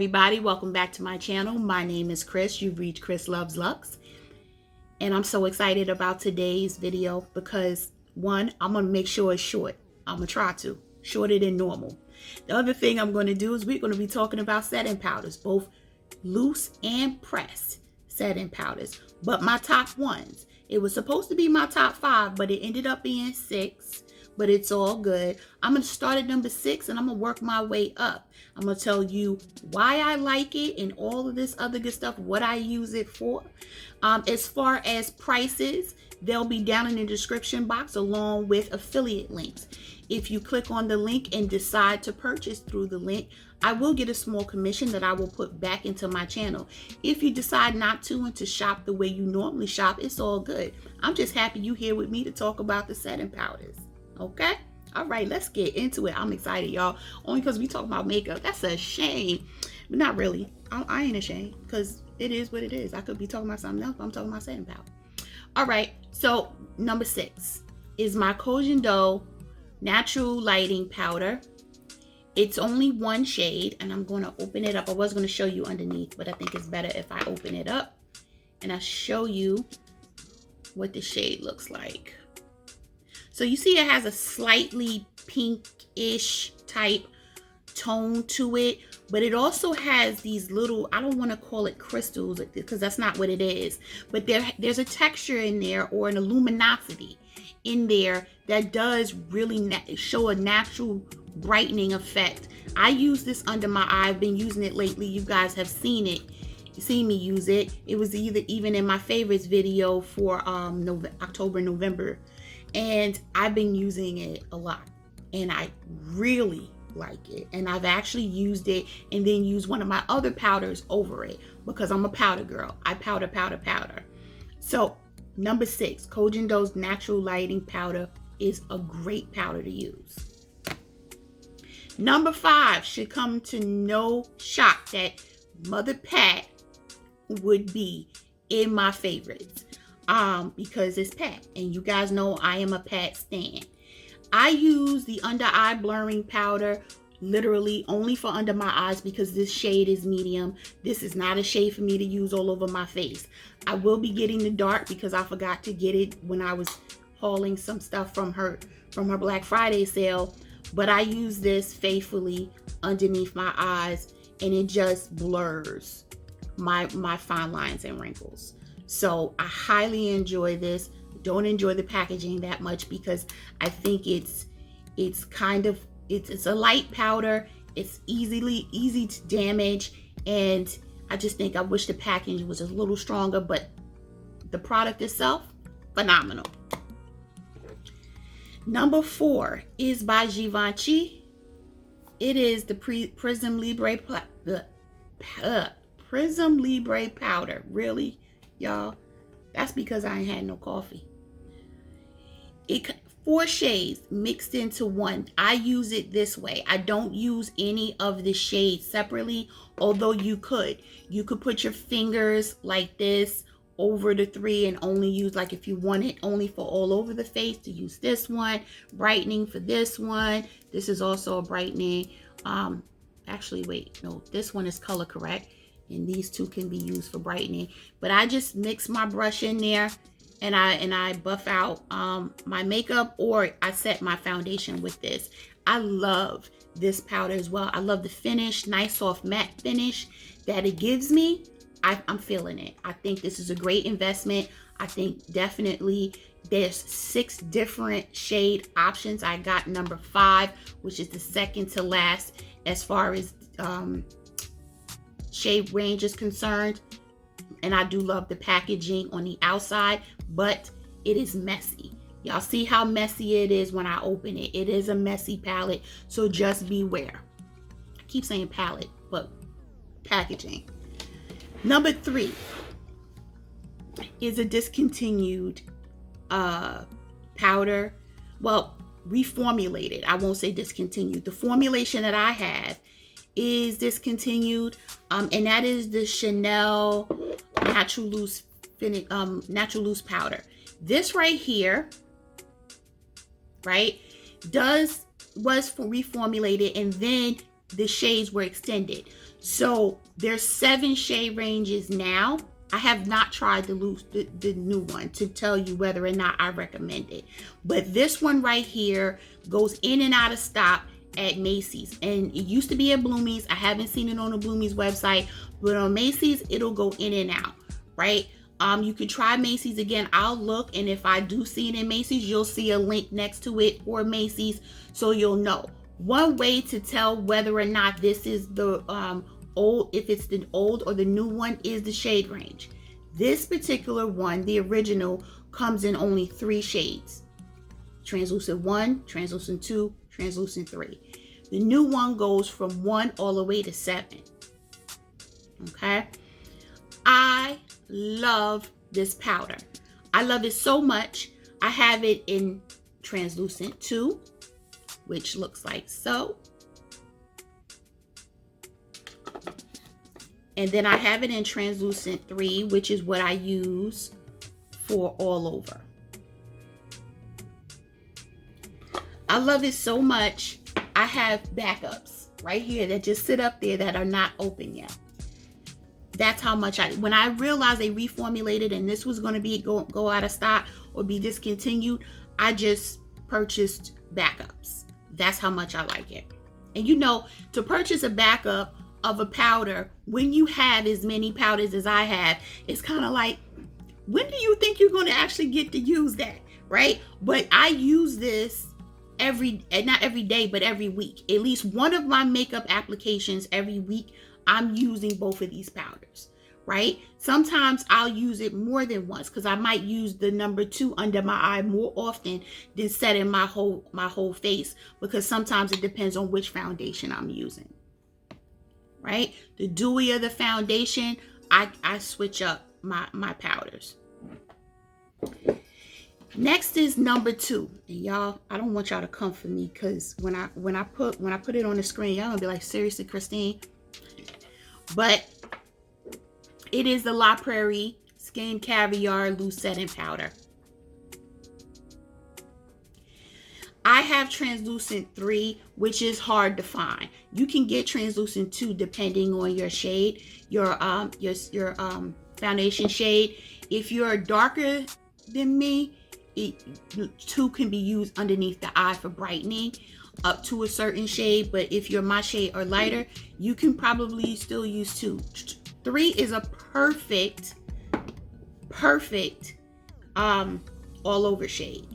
everybody, welcome back to my channel. My name is Chris. You've reached Chris Loves Lux, and I'm so excited about today's video because one, I'm gonna make sure it's short. I'm gonna try to shorter than normal. The other thing I'm going to do is we're going to be talking about setting powders, both loose and pressed setting powders, but my top ones. It was supposed to be my top 5, but it ended up being 6, but it's all good. I'm going to start at number 6 and I'm going to work my way up. I'm going to tell you why I like it and all of this other good stuff, what I use it for. As far as prices, they'll be down in the description box along with affiliate links. If you click on the link and decide to purchase through the link, I will get a small commission that I will put back into my channel. If you decide not to and to shop the way you normally shop, it's all good. I'm just happy you here with me to talk about the setting powders. Okay? All right, let's get into it. I'm excited, y'all. Only because we talk about makeup. That's a shame. But not really. I ain't ashamed because it is what it is. I could be talking about something else, but I'm talking about setting powder. All right, so number 6 is my Cojindo Natural Lighting Powder. It's only one shade, and I'm going to open it up. I was going to show you underneath, but I think it's better if I open it up and I show you what the shade looks like. So you see it has a slightly pinkish type tone to it, but it also has these little, I don't want to call it crystals because that's not what it is, but there's a texture in there or an luminosity in there that does really show a natural brightening effect. I use this under my eye. I've been using it lately. You guys have seen it. You seen me use it. It was even in my favorites video for October, November, and I've been using it a lot, and I really like it. And I've actually used it and then used one of my other powders over it because I'm a powder girl. I powder. So number 6, Kojindo's Natural Lighting Powder is a great powder to use. Number 5 should come to no shock that Mother Pat would be in my favorites because it's Pat, and you guys know I am a Pat stan. I use the under eye blurring powder literally only for under my eyes because this shade is medium. This is not a shade for me to use all over my face. I will be getting the dark because I forgot to get it when I was hauling some stuff from her Black Friday sale, but I use this faithfully underneath my eyes and it just blurs my fine lines and wrinkles. So I highly enjoy this. Don't enjoy the packaging that much because I think it's a light powder. It's easy to damage, and I just think I wish the packaging was a little stronger, but the product itself, phenomenal. Number 4 is by Givenchy. It is the Prism Libre Prism Libre powder. Really, y'all? That's because I ain't had no coffee. 4 shades mixed into one. I use it this way. I don't use any of the shades separately, although you could put your fingers like this over the 3 and only use, like if you want it only for all over the face, to use this one, brightening for this one. This is also a brightening. Actually, wait, no, this one is color correct, and these 2 can be used for brightening. But I just mix my brush in there and I buff out my makeup, or I set my foundation with this. I love this powder as well. I love the finish, nice soft matte finish that it gives me. I'm feeling it. I think this is a great investment. I think definitely there's 6 different shade options. I got number 5, which is the second to last as far as shade range is concerned. And I do love the packaging on the outside, but it is messy. Y'all see how messy it is when I open it. It is a messy palette, so just beware. I keep saying palette, but packaging. Number 3 is a discontinued powder. Well, reformulated. I won't say discontinued. The formulation that I have is discontinued, and that is the Chanel Natural Loose powder. This right here, right, was reformulated and then the shades were extended. So there's 7 shade ranges now. I have not tried the new one to tell you whether or not I recommend it. But this one right here goes in and out of stock at Macy's. And it used to be at Bloomie's. I haven't seen it on the Bloomie's website, but on Macy's, it'll go in and out, right? You can try Macy's again. I'll look, and if I do see it in Macy's, you'll see a link next to it for Macy's, so you'll know. One way to tell whether or not this is the if it's the old or the new one, is the shade range. This particular one, the original, comes in only 3 shades. Translucent 1, translucent 2, translucent 3. The new one goes from 1 all the way to 7. Okay? I love this powder. I love it so much. I have it in translucent 2, which looks like so. And then I have it in translucent 3, which is what I use for all over. I love it so much. I have backups right here that just sit up there that are not open yet. That's how much when I realized they reformulated and this was going to be go out of stock or be discontinued, I just purchased backups. That's how much I like it. And you know, to purchase a backup of a powder when you have as many powders as I have, it's kind of like, when do you think you're going to actually get to use that, right? But I use this not every day, but every week. At least one of my makeup applications every week, I'm using both of these powders, right? Sometimes I'll use it more than once because I might use the number 2 under my eye more often than setting my whole face, because sometimes it depends on which foundation I'm using, right? The dewier the foundation, I switch up my powders. Next is number 2. And y'all, I don't want y'all to come for me, because when I put it on the screen, y'all gonna be like, seriously, Christine? But it is the Prairie Skin Caviar Loose Setting Powder. I have translucent 3, which is hard to find. You can get translucent 2 depending on your shade, your foundation shade. If you're darker than me, 2 can be used underneath the eye for brightening up to a certain shade. But if you're my shade or lighter, you can probably still use 2. 3 is a perfect all over shade.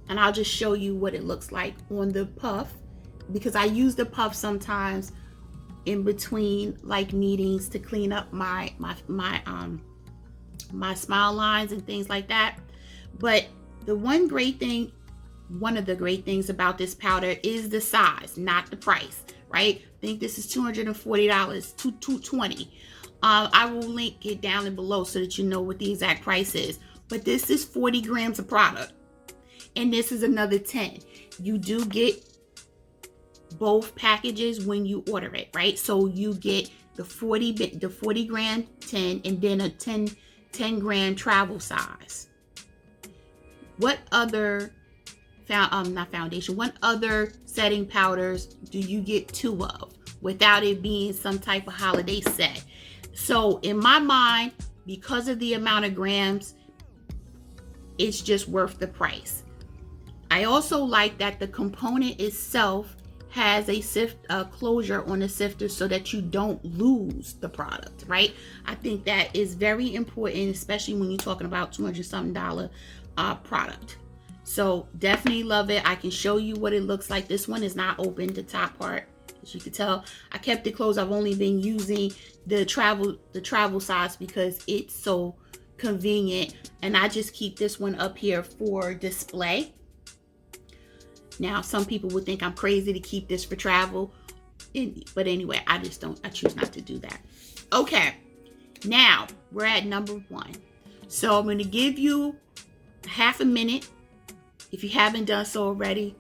And I'll just show you what it looks like on the puff, because I use the puff sometimes in between like meetings to clean up my smile lines and things like that. But one of the great things about this powder is the size, not the price, right? I think this is $240, $220. I will link it down and below so that you know what the exact price is. But this is 40 grams of product. And this is another 10. You do get both packages when you order it, right? So you get the 40 gram 10 and then a 10 gram travel size. What other what other setting powders do you get 2 of without it being some type of holiday set? So in my mind, because of the amount of grams, it's just worth the price. I also like that the component itself has a closure on the sifter so that you don't lose the product, right? I think that is very important, especially when you're talking about $200-something product. So definitely love it. I can show you what it looks like. This one is not open, the top part, as you can tell. I kept it closed. I've only been using the travel size because it's so convenient, and I just keep this one up here for display. Now, some people would think I'm crazy to keep this for travel, but anyway, I choose not to do that. Okay, now we're at number 1. So I'm going to give you half a minute, if you haven't done so already,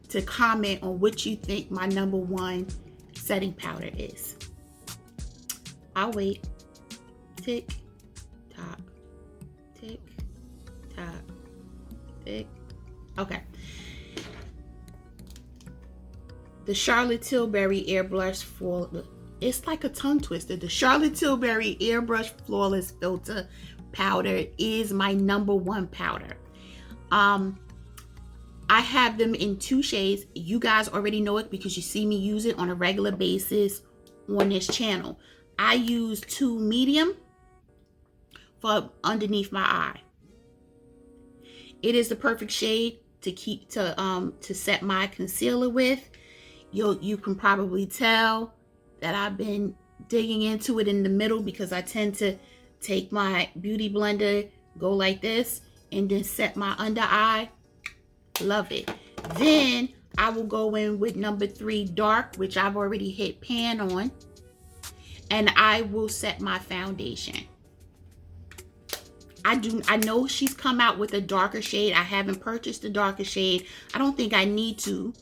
to comment on what you think my number 1 setting powder is. I'll wait. Tick, tock, tick, tock, tick. Okay. the Charlotte Tilbury Airbrush for, it's like a tongue twister. The Charlotte Tilbury Airbrush Flawless Filter Powder is my #1 powder. I have them in 2 shades. You guys already know it because you see me use it on a regular basis on this channel. I use 2 medium for underneath my eye. It is the perfect shade to set my concealer with. You can probably tell that I've been digging into it in the middle because I tend to take my beauty blender, go like this, and then set my under eye. Love it. Then I will go in with #3 dark, which I've already hit pan on, and I will set my foundation. I know she's come out with a darker shade. I haven't purchased a darker shade. I don't think I need to,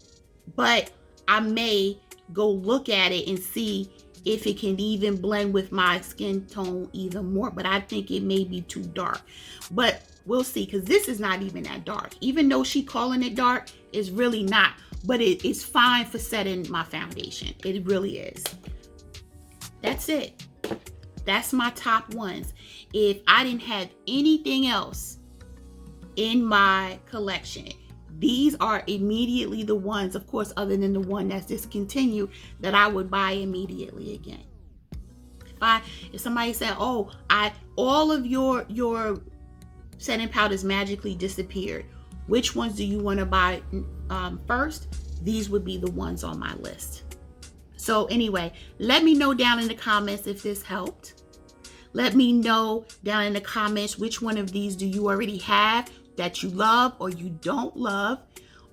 but I may go look at it and see if it can even blend with my skin tone even more, but I think it may be too dark. But we'll see, because this is not even that dark. Even though she's calling it dark, it's really not. But it is fine for setting my foundation. It really is. That's it. That's my top ones. If I didn't have anything else in my collection, these are immediately the ones, of course, other than the one that's discontinued, that I would buy immediately again. If somebody said, oh, all of your setting powders magically disappeared, which ones do you want to buy first? These would be the ones on my list. So anyway, let me know down in the comments if this helped. Let me know down in the comments which one of these do you already have that you love or you don't love.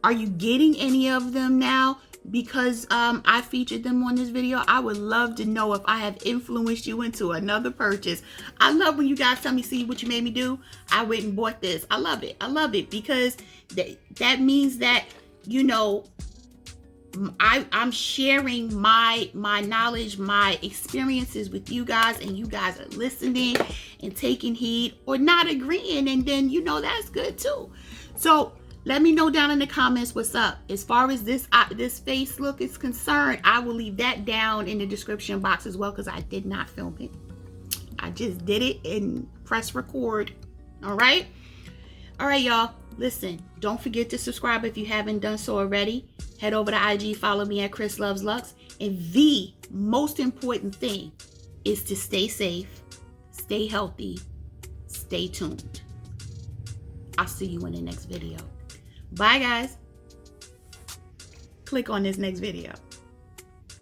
Are you getting any of them now because I featured them on this video? I would love to know if I have influenced you into another purchase. I love when you guys tell me, see what you made me do. I went and bought this. I love it. I love it because that means that, you know, I'm sharing my knowledge, my experiences with you guys, and you guys are listening and taking heed or not agreeing, and then, you know, that's good too. So let me know down in the comments what's up. As far as this face look is concerned, I will leave that down in the description box as well, because I did not film it. I just did it and press record. All right, y'all. Listen, don't forget to subscribe if you haven't done so already. Head over to IG, follow me at Chris Loves Lux. And the most important thing is to stay safe, stay healthy, stay tuned. I'll see you in the next video. Bye, guys. Click on this next video.